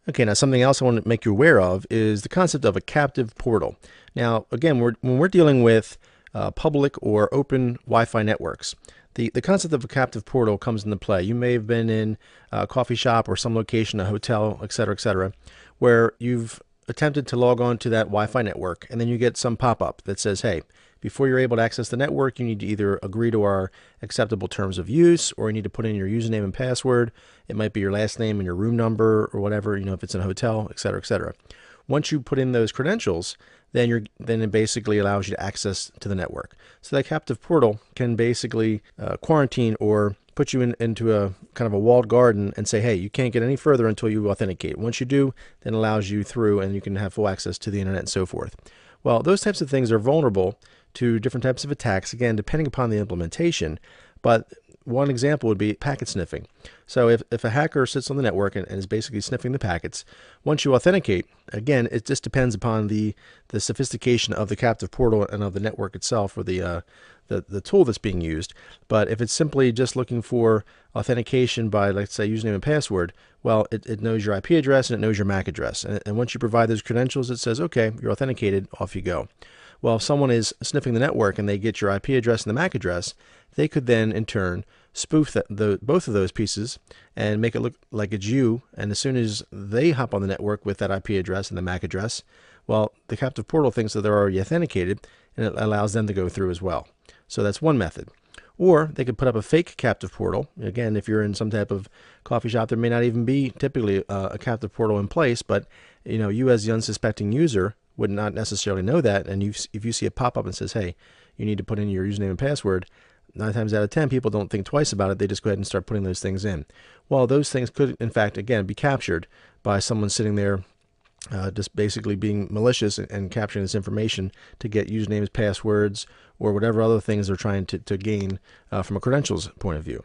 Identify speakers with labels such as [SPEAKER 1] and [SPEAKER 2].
[SPEAKER 1] Okay, now something else I want to make you aware of is the concept of a captive portal. Now, again, when we're dealing with public or open Wi-Fi networks, the concept of a captive portal comes into play. You may have been in a coffee shop or some location, a hotel, et cetera, where you've attempted to log on to that Wi-Fi network, and then you get some pop-up that says, hey, before you're able to access the network, you need to either agree to our acceptable terms of use, or you need to put in your username and password. It might be your last name and your room number or whatever, if it's in a hotel, et cetera, et cetera. Once you put in those credentials, then it basically allows you to access to the network. So that captive portal can basically quarantine or put you into a kind of a walled garden and say, hey, you can't get any further until you authenticate. Once you do, then it allows you through and you can have full access to the internet and so forth. Well, those types of things are vulnerable to different types of attacks, again, depending upon the implementation. But one example would be packet sniffing. So if a hacker sits on the network and is basically sniffing the packets, once you authenticate, again, it just depends upon the sophistication of the captive portal and of the network itself, or the tool that's being used. But if it's simply just looking for authentication by, let's say, username and password, well, it knows your IP address and it knows your MAC address. And once you provide those credentials, it says, okay, you're authenticated, off you go. Well, if someone is sniffing the network and they get your IP address and the MAC address, they could then, in turn, spoof both of those pieces and make it look like it's you. And as soon as they hop on the network with that IP address and the MAC address, well, the captive portal thinks that they're already authenticated, and it allows them to go through as well. So that's one method. Or they could put up a fake captive portal. Again, if you're in some type of coffee shop, there may not even be typically a captive portal in place, but you as the unsuspecting user would not necessarily know that. And if you see a pop-up and says, hey, you need to put in your username and password, 9 times out of 10, people don't think twice about it. They just go ahead and start putting those things in. Well, those things could, in fact, again, be captured by someone sitting there just basically being malicious and capturing this information to get usernames, passwords, or whatever other things they're trying to gain from a credentials point of view.